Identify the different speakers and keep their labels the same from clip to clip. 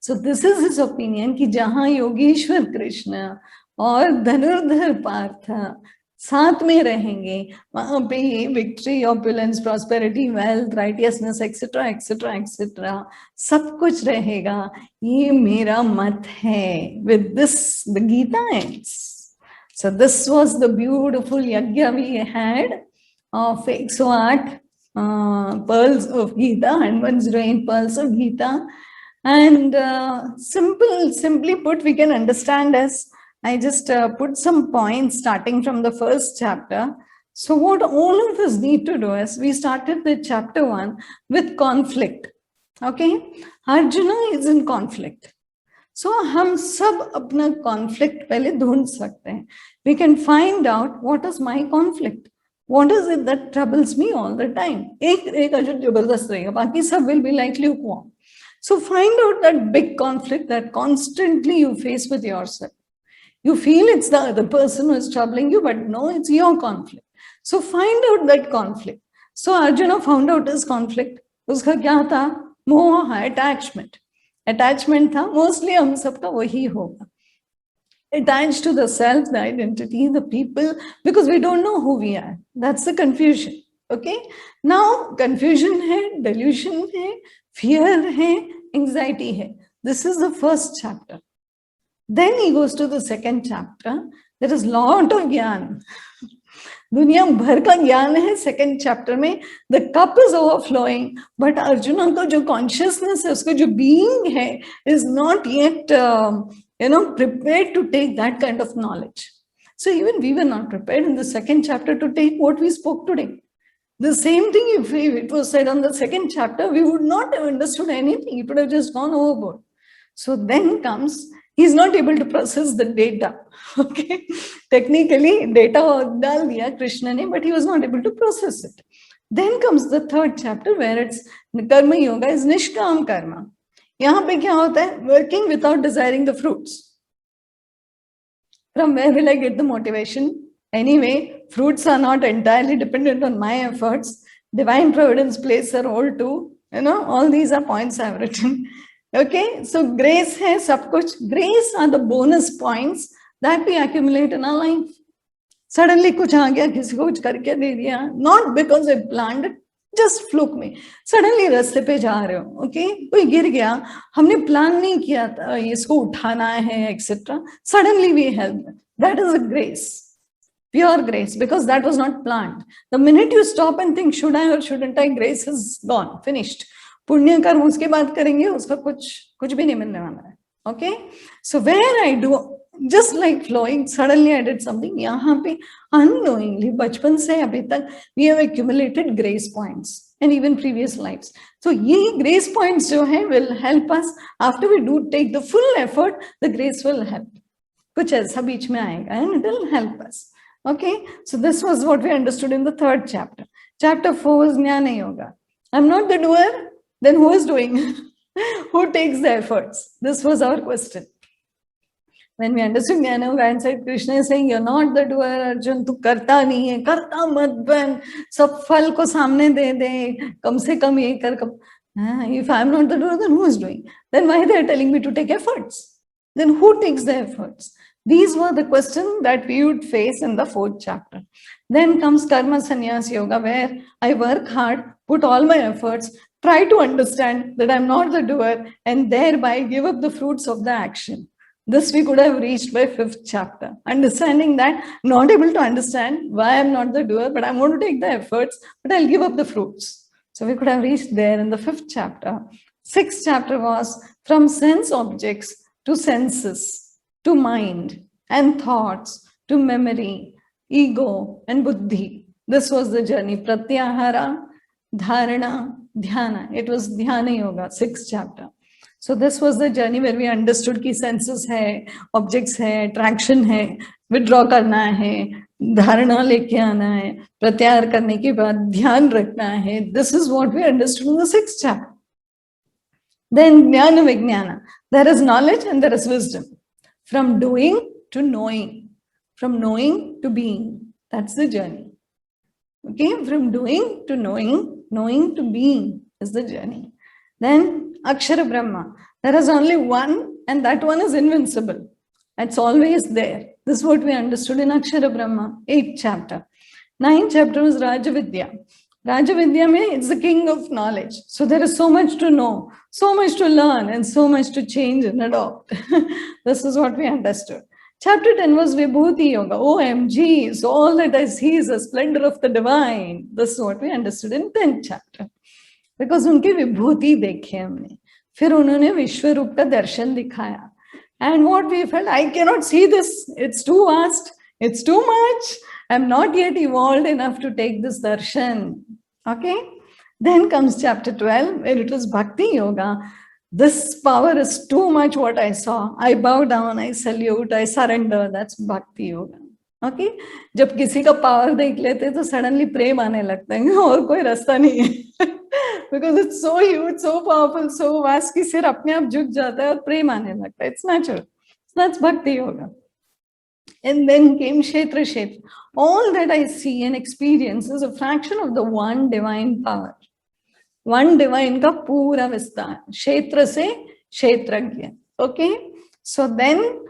Speaker 1: So this is his opinion कि जहाँ योगेश्वर कृष्ण और धनुर्धर पार्थ साथ में रहेंगे, वहां पे ये victory, opulence, prosperity, wealth, righteousness, etcetera etcetera etcetera सब कुछ रहेगा. ये मेरा मत है. With this, the Gita ends. So this was the beautiful yajna we had of 108 pearls of Gita, and 108 pearls of Gita. And simply put, we can understand as I just put some points starting from the first chapter. So what all of us need to do is, we started the chapter 1 with conflict. Okay, Arjuna is in conflict. So हम सब अपना conflict पहले ढूंढ सकते हैं. We can find out what is my conflict. What is it that troubles me all the time? एक अर्जुन जबरदस्त रहेगा, बाकी सब will be like lukewarm. So find out that big conflict that constantly you face with yourself. You feel it's the other person who is troubling you, but no, it's your conflict. So find out that conflict. So Arjuna found out his conflict. उसका क्या था? मोह, attachment. Attachment था, mostly हम सबका वही होगा. Attached to the self, the identity, the people, because we don't know who we are. That's the confusion. Okay? Now, confusion hai, delusion hai, fear hai, anxiety hai. This is the first chapter. Then he goes to the second chapter. There is lot of gyan. दुनिया भर का ज्ञान है second chapter में. The cup is overflowing, but arjuna का जो consciousness है, उसका जो बीइंग है, is not yet prepared to take that kind of knowledge. So even we were not prepared in the second chapter to take what we spoke today. The same thing, if it was said on the second chapter, we would not have understood anything. It would have just gone overboard. So then comes, he's not able to process the data. Okay, technically data dal diya Krishna ne, but he was not able to process it. Then comes the third chapter where it's karma yoga is nishkam karma. यहाँ पे क्या होता है? Working without desiring the fruits. From where will I get the motivation? Anyway, fruits are not entirely dependent on my efforts. Divine providence plays a role too. All these are points I've written. Okay, so grace hai sab kuch. Grace are the bonus points that we accumulate in our life. Suddenly kuch aa gaya, kisi ko kuch karke de diya. Not because I planned it, just fluke में. Suddenly रास्ते पे जा रहे हो, okay? कोई गिर गया, हमने प्लान नहीं किया था इसको उठाना है, etc. Suddenly we help. That is a grace, pure grace, because that was not planned. The minute you stop and think, should I or shouldn't I, grace is gone, finished. पुण्य कर्म उसके बाद करेंगे, उसका कुछ भी नहीं मिलने वाला है. Okay? So where I do, just like flowing, suddenly I did something. यहाँ पे unknowingly, बचपन से अभी तक, we have accumulated grace points and even previous lives. So ये grace points जो है will help us after we do take the full effort. The grace will help. कुछ ऐसा बीच में आएगा and it will help us. Okay, so this was what we understood in the third chapter. Chapter 4 is Jnana Yoga. I'm not the doer. Then who is doing? Who takes the efforts? This was our question. When we understood Jnana Yoga, inside Krishna is saying, you're not the doer, Arjun, tu karta nahi hai, karta mat ban, sab phal ko samne de de, kam se kam ye kar. If I'm not the doer, then who is doing? Then why they are telling me to take efforts? Then who takes the efforts? These were the questions that we would face in the fourth chapter. Then comes Karma Sannyas Yoga, where I work hard, put all my efforts, try to understand that I'm not the doer, and thereby give up the fruits of the action. This we could have reached by fifth chapter. Understanding that, not able to understand why I'm not the doer, but I'm going to take the efforts, but I'll give up the fruits. So we could have reached there in the fifth chapter. Sixth chapter was from sense objects to senses, to mind and thoughts, to memory, ego and buddhi. This was the journey. Pratyahara, dharana, dhyana. It was Dhyana Yoga, sixth chapter. So this was the journey where we understood कि senses है, objects है, attraction है, withdraw करना है, धारणा लेके आना है, प्रत्याहार करने के बाद ध्यान रखना है. This is what we understood in the sixth chapter. Then Jnana Vijnana. There is knowledge and there is wisdom. From doing to knowing. From knowing to being. That's the journey. Okay? From doing to knowing, knowing to being is the journey. Then Akshara Brahma. There is only one, and that one is invincible. It's always there. This is what we understood in Akshara Brahma, 8th chapter. 9th chapter is Rajavidya. Rajavidya means it's the king of knowledge. So there is so much to know, so much to learn, and so much to change and adopt. This is what we understood. Chapter 10 was Vibhuti Yoga. OMG, so all that I see is a splendor of the divine. This is what we understood in 10th chapter. Because उनकी विभूति देखी हमने, फिर उन्होंने विश्व रूप का दर्शन दिखाया. And what we felt, I cannot see this. It's too vast. It's too much. I'm not yet evolved enough to take this darshan. Okay? Then comes chapter 12, where it was Bhakti Yoga. This power is too much what I saw. I bow down, I salute, I surrender. That's Bhakti Yoga. Okay? जब किसी का power देख लेते तो suddenly प्रेम आने लगता है और कोई रास्ता नहीं है. Because it's so huge, so powerful, so vast कि सिर अपने आप झुक जाता है और प्रेम आने लगता है. It's natural. So that's Bhakti Yoga. And then came Kshetra Kshetra. All that I see and experience is a fraction of the one divine power. One divine का पूरा विस्तार. क्षेत्र से क्षेत्रज्ञ. Okay? So then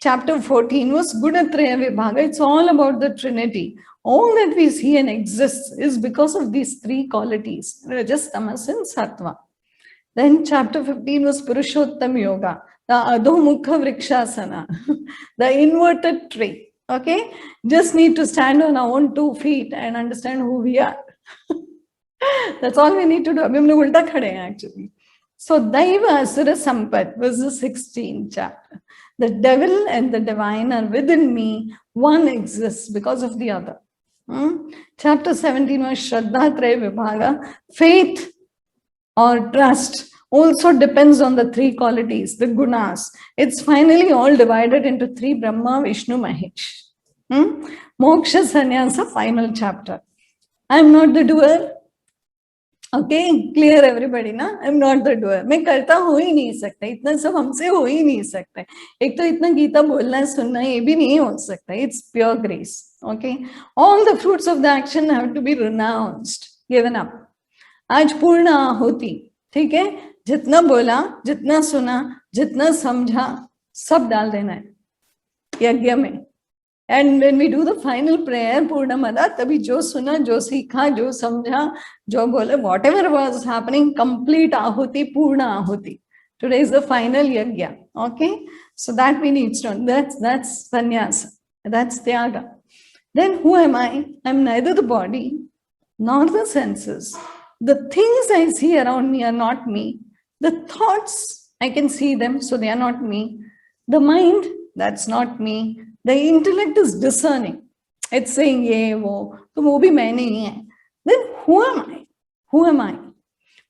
Speaker 1: chapter 14 was Gunatraya Vibhaga. It's all about the Trinity. All that we see and exists is because of these three qualities, Rajas, Tamas, and Sattva. Then chapter 15 was Purushottam Yoga, the Adhomukha Vrikshasana, the inverted tree. Okay? Just need to stand on our own 2 feet and understand who we are. That's all we need to do. Abhi hum log ulta khade hain actually. So Daiva Asura Sampat was the 16th chapter. The devil and the divine are within me. One exists because of the other. Chapter 17 was Shraddha Traya Vibhaga. Faith or trust also depends on the three qualities, the gunas. It's finally all divided into 3 Brahma, Vishnu, Mahesh. Moksha Sannyasa, final chapter. I'm not the doer. Okay, clear everybody, na? I'm not the doer. मैं करता हो ही नहीं सकता. इतना सब हमसे हो ही नहीं सकता. एक तो इतना गीता बोलना सुनना ये भी नहीं हो सकता. It's pure grace. Okay, all the fruits of the action have to be renounced, given up. आज पूर्ण आहुति, ठीक है? जितना बोला, जितना सुना, जितना समझा, सब डाल देना है यज्ञ में. And when we do the final prayer, Purnamada, tabhi jo suna, jo sikha, jo samjha, jo bole, whatever was happening, complete ahuti, purna ahuti. Today is the final yajna. Okay? So that we need to know. That's sannyasa. That's tyaga. Then who am I? I'm neither the body nor the senses. The things I see around me are not me. The thoughts, I can see them, so they are not me. The mind, that's not me. The intellect is discerning. It's saying, ye, wo, to wo bhi main nahi hai. Then who am I? Who am I?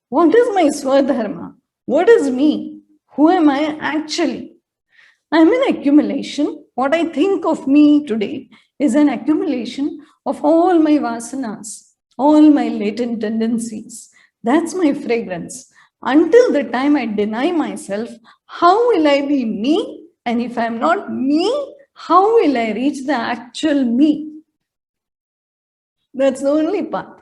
Speaker 1: What is my Swadharma? What is me? Who am I actually? I'm an accumulation. What I think of me today is an accumulation of all my vasanas, all my latent tendencies. That's my fragrance. Until the time I deny myself, how will I be me? And if I'm not me, how will I reach the actual me? That's the only path.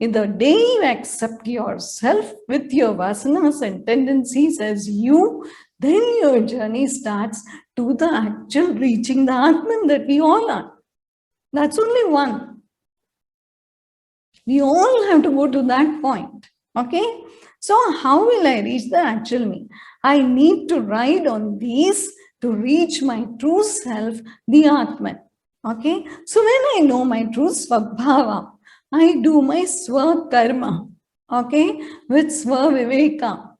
Speaker 1: In the day you accept yourself with your vasanas and tendencies as you, then your journey starts to the actual reaching the Atman that we all are. That's only one. We all have to go to that point. Okay? So how will I reach the actual me? I need to ride on these to reach my true self, the Atman. Okay? So when I know my true Svabhava, I do my Swakarma, okay, with Svaviveka.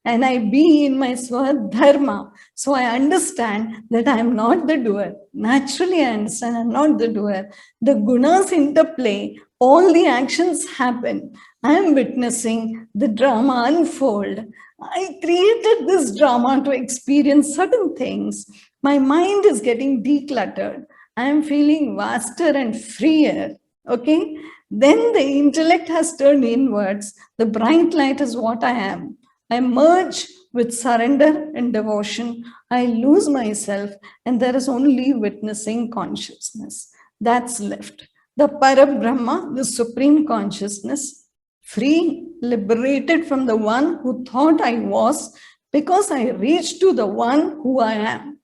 Speaker 1: And I be in my Swadharma. So I understand that I am not the doer. Naturally, I understand I am not the doer. The gunas interplay, all the actions happen. I am witnessing the drama unfold. I created this drama to experience certain things. My mind is getting decluttered. I am feeling vaster and freer. Okay? Then the intellect has turned inwards. The bright light is what I am. I merge with surrender and devotion. I lose myself, and there is only witnessing consciousness. That's left. The Parabrahma, the supreme consciousness, free, liberated from the one who thought I was, because I reached to the one who I am.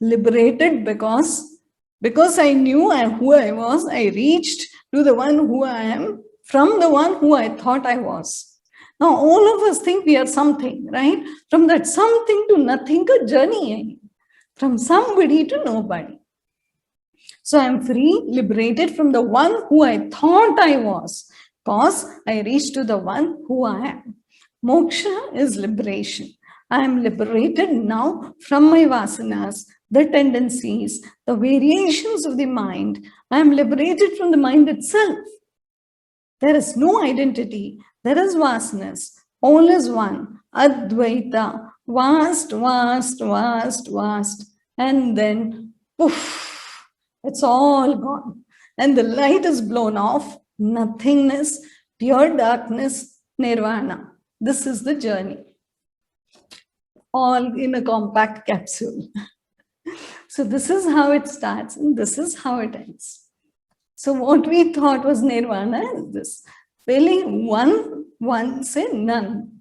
Speaker 1: Liberated because I knew who I was, I reached to the one who I am from the one who I thought I was. Now, all of us think we are something, right? From that something to nothing, a journey. From somebody to nobody. So I'm free, liberated from the one who I thought I was, because I reached to the one who I am. Moksha is liberation. I am liberated now from my vasanas, the tendencies, the variations of the mind. I am liberated from the mind itself. There is no identity. There is vasanas. All is one. Advaita. Vast, vast, vast, vast. And then, poof, it's all gone. And the light is blown off. Nothingness, pure darkness, nirvana. This is the journey. All in a compact capsule. So this is how it starts and this is how it ends. So what we thought was nirvana is this. Really one, say none.